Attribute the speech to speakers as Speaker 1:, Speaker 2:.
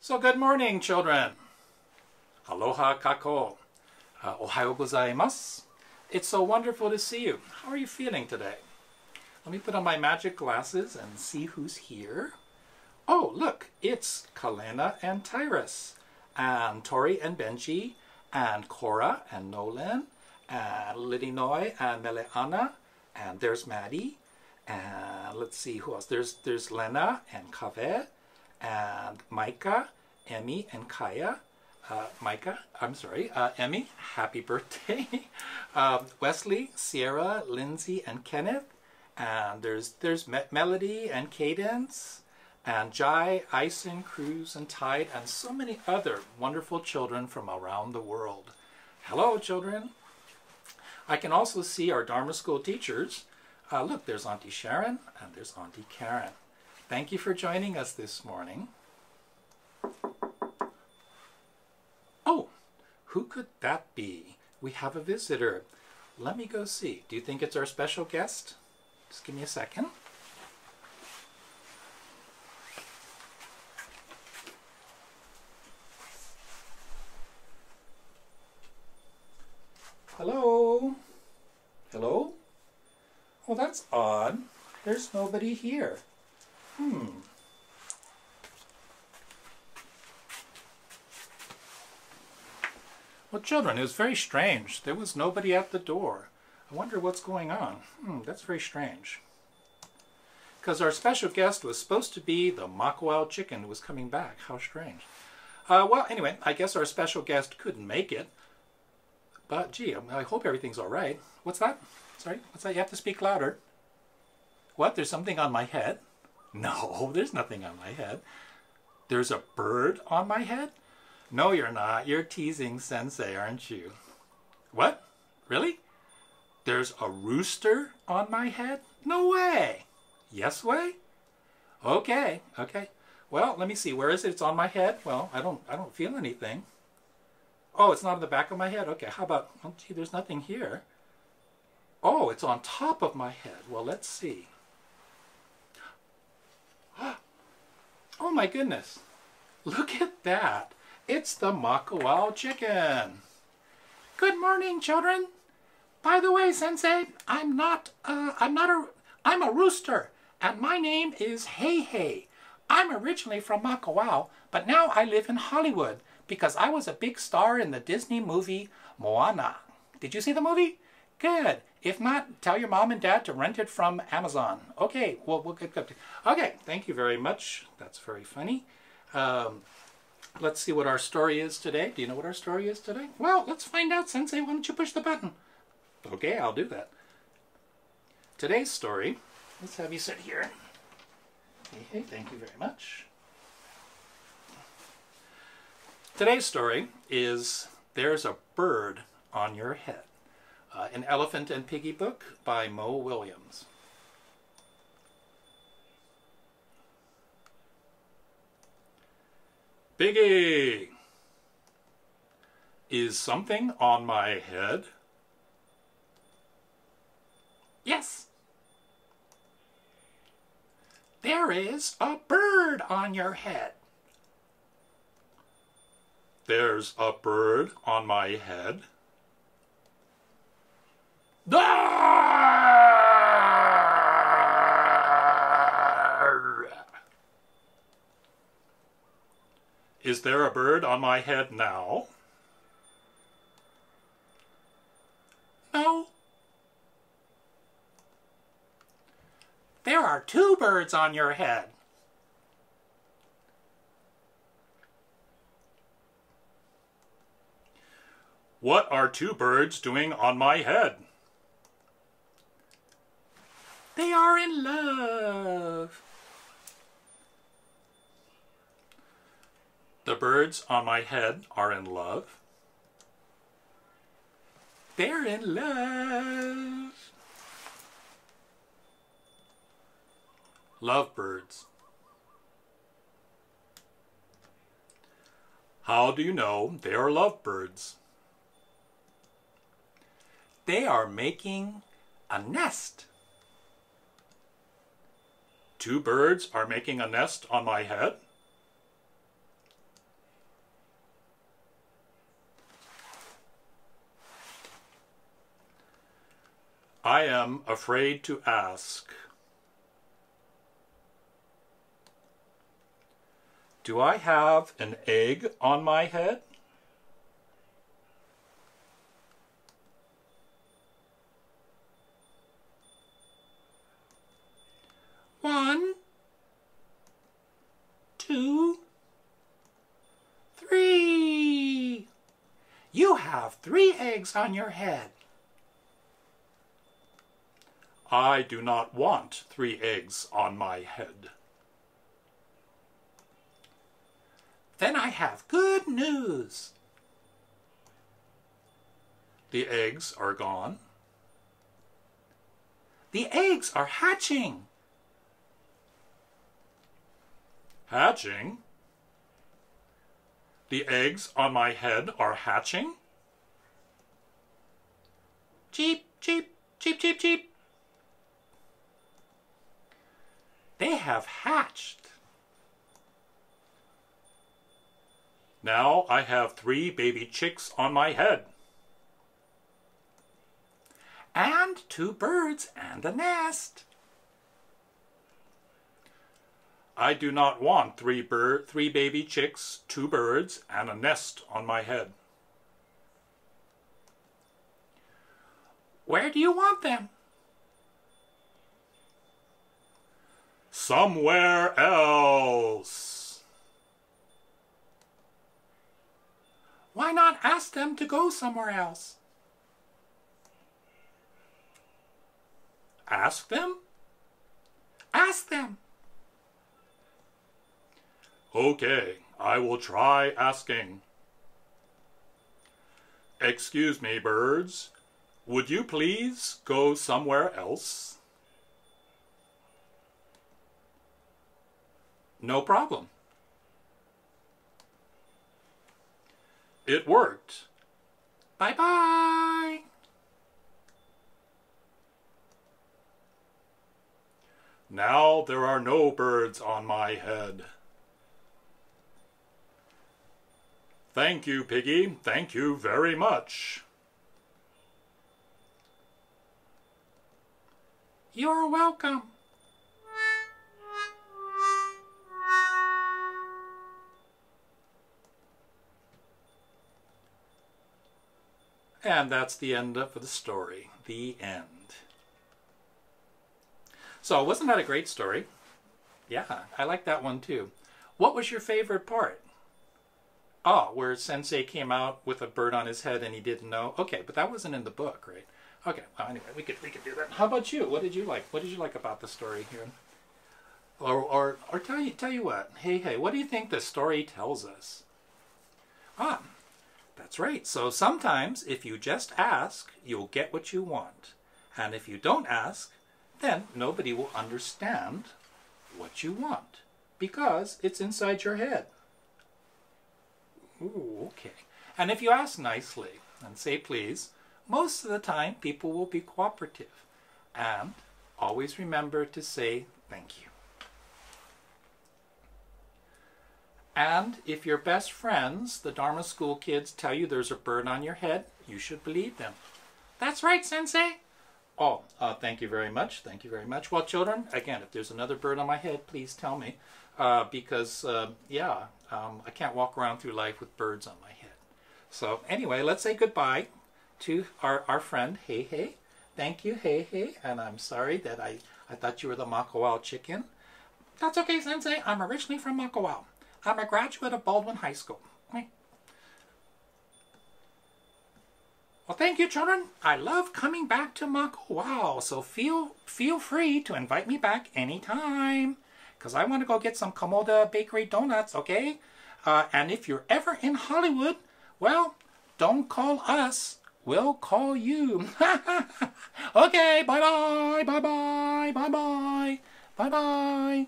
Speaker 1: So good morning, children. Aloha kako. Ohayo gozaimasu. It's so wonderful to see you. How are you feeling today? Let me put on my magic glasses and see who's here. Oh, look, it's Kalena and Tyrus, and Tori and Benji, and Cora and Nolan, and Lidinoy and Meleana, and there's Maddie, and let's see who else. There's Lena and Kaveh, and Micah, Emmy, and Kaya. Emmy, happy birthday. Wesley, Sierra, Lindsay, and Kenneth. And there's Melody and Cadence, and Jai, Ison, Cruz, and Tide, and so many other wonderful children from around the world. Hello, children. I can also see our Dharma school teachers. Look, there's Auntie Sharon, and there's Auntie Karen. Thank you for joining us this morning. Oh, who could that be? We have a visitor. Let me go see. Do you think it's our special guest? Just give me a second. Hello? Hello? Oh, that's odd. There's nobody here. Well, children, it was very strange. There was nobody at the door. I wonder what's going on. That's very strange. Because our special guest was supposed to be the Makawao chicken who was coming back. How strange. Well, anyway, I guess our special guest couldn't make it. But, gee, I hope everything's all right. What's that? Sorry, what's that? You have to speak louder. What? There's something on my head? No, there's nothing on my head. There's a bird on my head? No, you're not. You're teasing Sensei, aren't you? What? Really? There's a rooster on my head? No way. Yes way? Okay, okay. Well, let me see. Where is it? It's on my head? Well, I don't feel anything. Oh, it's not on the back of my head? Okay, how about, oh, gee, there's nothing here. Oh, it's on top of my head. Well, let's see. Oh my goodness. Look at that. It's the Makawao chicken. Good morning, children. By the way, Sensei, I'm a rooster, and my name is Hey Hey. I'm originally from Makawao, but now I live in Hollywood because I was a big star in the Disney movie Moana. Did you see the movie? Good. If not, tell your mom and dad to rent it from Amazon. Okay, well, we'll get up to... Okay, thank you very much. That's very funny. Let's see what our story is today. Do you know what our story is today? Well, let's find out, Sensei. Why don't you push the button? Okay, I'll do that. Today's story, let's have you sit here. Hey, thank you very much. Today's story is There's a Bird on Your Head. An Elephant and Piggy book by Mo Willems. Piggy! Is something on my head? Yes. There is a bird on your head. There's a bird on my head? Is there a bird on my head now? No. There are two birds on your head. What are two birds doing on my head? They are in love. The birds on my head are in love. They're in love. Lovebirds. How do you know they are lovebirds? They are making a nest. Two birds are making a nest on my head? am afraid to ask. Do I have an egg on my head? One, two, three. You have 3 eggs on your head. I do not want 3 eggs on my head. Then I have good news. The eggs are gone. The eggs are hatching. Hatching? The eggs on my head are hatching? Cheep, cheep, cheep, cheep, cheep. They have hatched. Now I have 3 baby chicks on my head. And 2 birds and a nest. I do not want 3 baby chicks, 2 birds, and a nest on my head. Where do you want them? Somewhere else. Why not ask them to go somewhere else? Ask them? Ask them. Okay, I will try asking. Excuse me, birds. Would you please go somewhere else? No problem. It worked. Bye-bye. Now there are no birds on my head. Thank you, Piggy. Thank you very much. You're welcome. And that's the end of the story. The end. So, wasn't that a great story? Yeah, I like that one too. What was your favorite part? Oh, where Sensei came out with a bird on his head and he didn't know. Okay, but that wasn't in the book, right? Okay. Well, anyway, we could do that. How about you? What did you like? What did you like about the story here? Or tell you what. Hey, what do you think the story tells us? Ah, that's right. So sometimes if you just ask, you'll get what you want. And if you don't ask, then nobody will understand what you want because it's inside your head. Ooh, okay. And if you ask nicely and say please, most of the time people will be cooperative. And always remember to say thank you. And if your best friends, the Dharma school kids, tell you there's a bird on your head, you should believe them. That's right, Sensei. Oh, thank you very much. Thank you very much. Well, children, again, if there's another bird on my head, please tell me. Because I can't walk around through life with birds on my head. So anyway, let's say goodbye to our friend, Hey. Thank you, Hey. And I'm sorry that I thought you were the Makawao chicken. That's okay, Sensei. I'm originally from Makawao. I'm a graduate of Baldwin High School. Well, thank you, children. I love coming back to Makawao, so feel free to invite me back anytime, because I want to go get some Komoda Bakery donuts, okay? And if you're ever in Hollywood, well, don't call us. We'll call you. Okay, bye-bye, bye-bye, bye-bye, bye-bye.